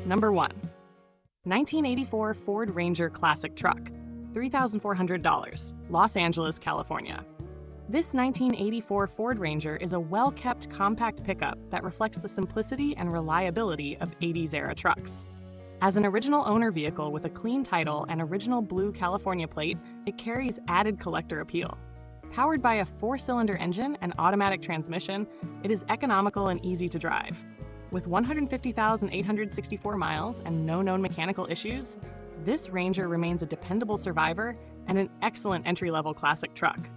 Number 1. 1984 Ford Ranger Classic Truck, $3,400, Los Angeles, California. This 1984 Ford Ranger is a well-kept compact pickup that reflects the simplicity and reliability of 80s-era trucks. As an original owner vehicle with a clean title and original blue California plate, it carries added collector appeal. Powered by a 4-cylinder engine and automatic transmission, it is economical and easy to drive. With 150,864 miles and no known mechanical issues, this Ranger remains a dependable survivor and an excellent entry-level classic truck.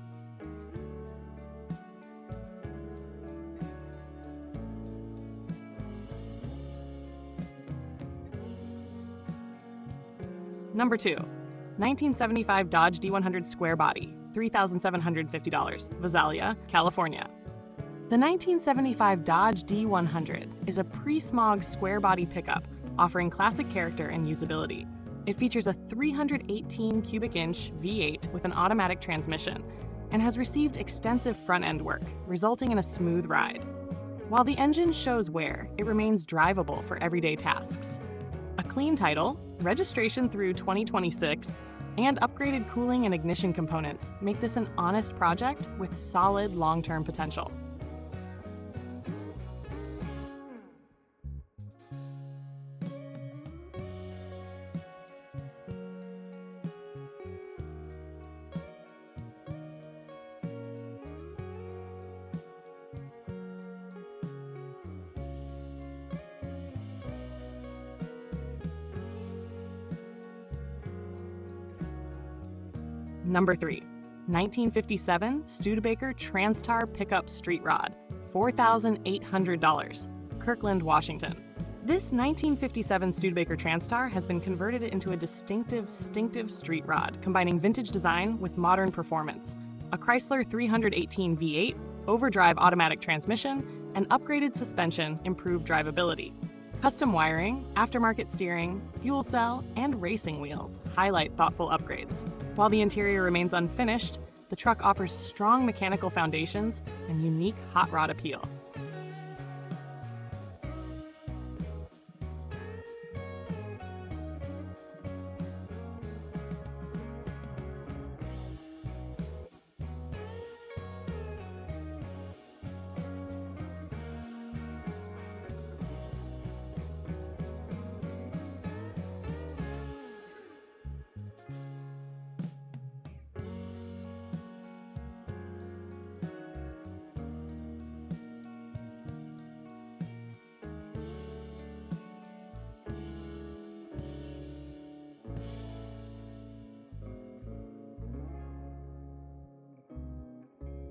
Number 2. 1975 Dodge D100 Square Body, $3,750, Visalia, California. The 1975 Dodge D100 is a pre-smog square body pickup offering classic character and usability. It features a 318 cubic inch V8 with an automatic transmission and has received extensive front-end work, resulting in a smooth ride. While the engine shows wear, it remains drivable for everyday tasks. A clean title, registration through 2026, and upgraded cooling and ignition components make this an honest project with solid long-term potential. Number 3. 1957 Studebaker Transtar Pickup Street Rod, $4,800, Kirkland, Washington. This 1957 Studebaker Transtar has been converted into a distinctive street rod, combining vintage design with modern performance. A Chrysler 318 V8, overdrive automatic transmission, and upgraded suspension improve drivability. Custom wiring, aftermarket steering, fuel cell, and racing wheels highlight thoughtful upgrades. While the interior remains unfinished, the truck offers strong mechanical foundations and unique hot rod appeal.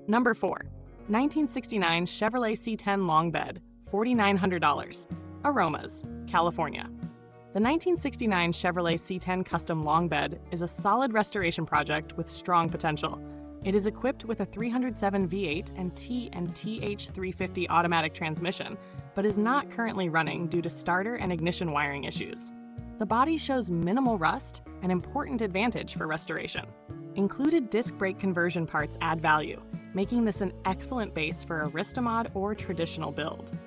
Number 4. 1969 Chevrolet C10 Long Bed, $4,900, Aromas, California. The 1969 Chevrolet C10 Custom Long Bed is a solid restoration project with strong potential. It is equipped with a 307 V8 and TH350 automatic transmission, but is not currently running due to starter and ignition wiring issues. The body shows minimal rust, an important advantage for restoration. Included disc brake conversion parts add value, making this an excellent base for a Ristamod or traditional build.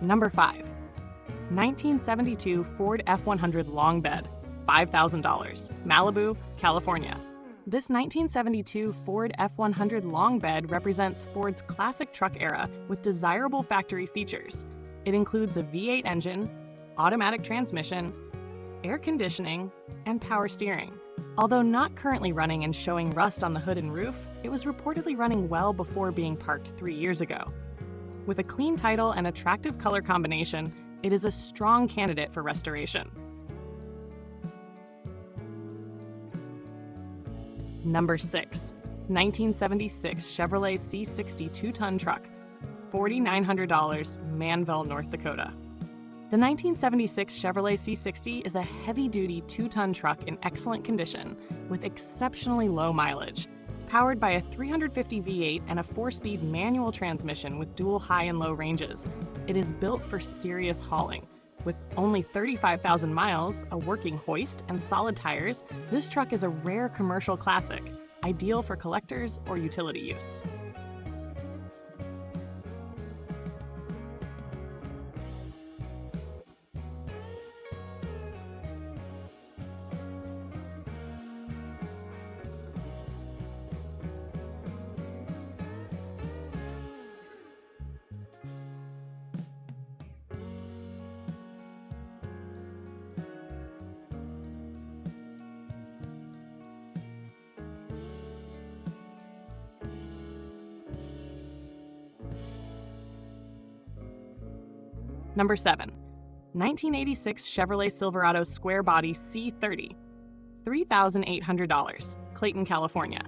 Number 5. 1972 Ford F100 Long Bed, $5,000, Malibu, California. This 1972 Ford F100 Long Bed represents Ford's classic truck era with desirable factory features. It includes a V8 engine, automatic transmission, air conditioning, and power steering. Although not currently running and showing rust on the hood and roof, it was reportedly running well before being parked 3 years ago. With a clean title and attractive color combination, it is a strong candidate for restoration. Number 6. 1976 Chevrolet C60 2-ton truck, $4,900, Manvel, North Dakota. The 1976 Chevrolet C60 is a heavy-duty 2-ton truck in excellent condition with exceptionally low mileage. Powered by a 350 V8 and a 4-speed manual transmission with dual high and low ranges, it is built for serious hauling. With only 35,000 miles, a working hoist, and solid tires, this truck is a rare commercial classic, ideal for collectors or utility use. Number 7. 1986 Chevrolet Silverado Square Body C30, $3,800, Clayton, California.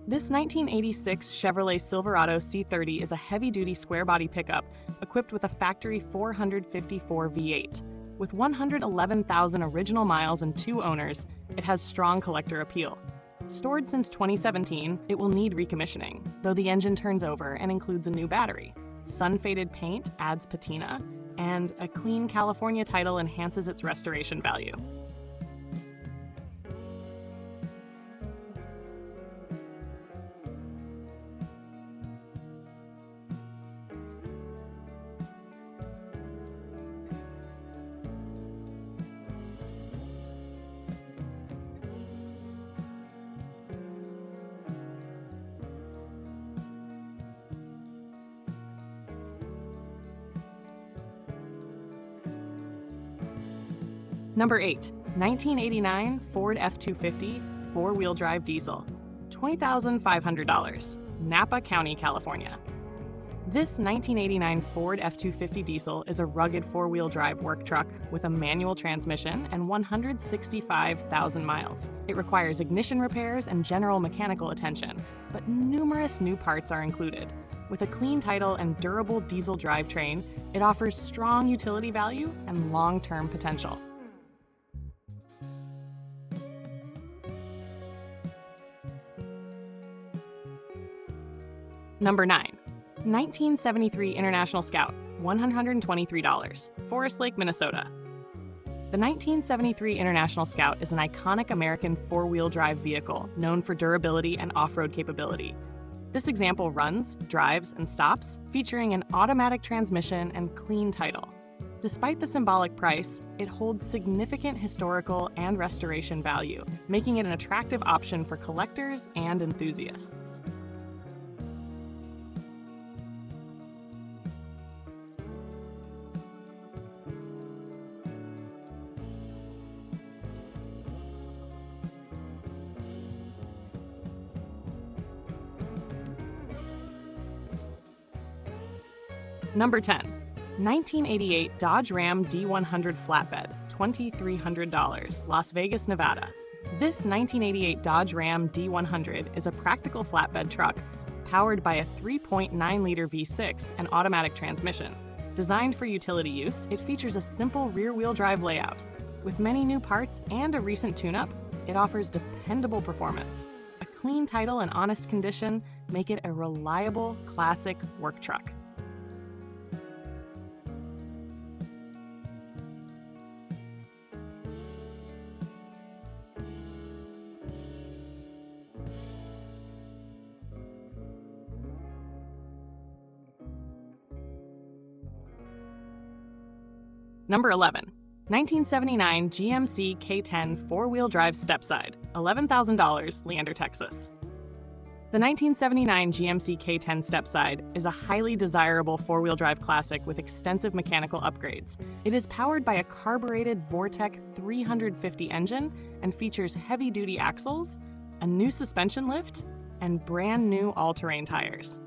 This 1986 Chevrolet Silverado C30 is a heavy-duty square body pickup equipped with a factory 454 V8. With 111,000 original miles and 2 owners, it has strong collector appeal. Stored since 2017, it will need recommissioning, though the engine turns over and includes a new battery. Sun-faded paint adds patina, and a clean California title enhances its restoration value. Number 8. 1989 Ford F-250 4-wheel drive diesel, $20,500, Napa County, California. This 1989 Ford F-250 diesel is a rugged 4-wheel drive work truck with a manual transmission and 165,000 miles. It requires ignition repairs and general mechanical attention, but numerous new parts are included. With a clean title and durable diesel drivetrain, it offers strong utility value and long-term potential. Number 9. 1973 International Scout, $123, Forest Lake, Minnesota. The 1973 International Scout is an iconic American 4-wheel drive vehicle known for durability and off-road capability. This example runs, drives, and stops, featuring an automatic transmission and clean title. Despite the symbolic price, it holds significant historical and restoration value, making it an attractive option for collectors and enthusiasts. Number 10. 1988 Dodge Ram D100 Flatbed, $2,300, Las Vegas, Nevada. This 1988 Dodge Ram D100 is a practical flatbed truck powered by a 3.9-liter V6 and automatic transmission. Designed for utility use, it features a simple rear-wheel drive layout. With many new parts and a recent tune-up, it offers dependable performance. A clean title and honest condition make it a reliable, classic work truck. Number 11. 1979 GMC K10 4-wheel drive stepside, $11,000, Leander, Texas. The 1979 GMC K10 stepside is a highly desirable 4-wheel drive classic with extensive mechanical upgrades. It is powered by a carbureted Vortec 350 engine and features heavy-duty axles, a new suspension lift, and brand new all-terrain tires.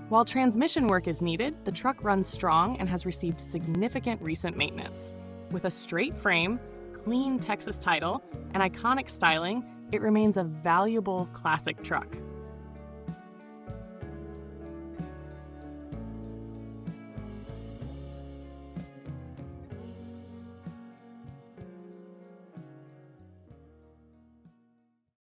While transmission work is needed, the truck runs strong and has received significant recent maintenance. With a straight frame, clean Texas title, and iconic styling, it remains a valuable classic truck.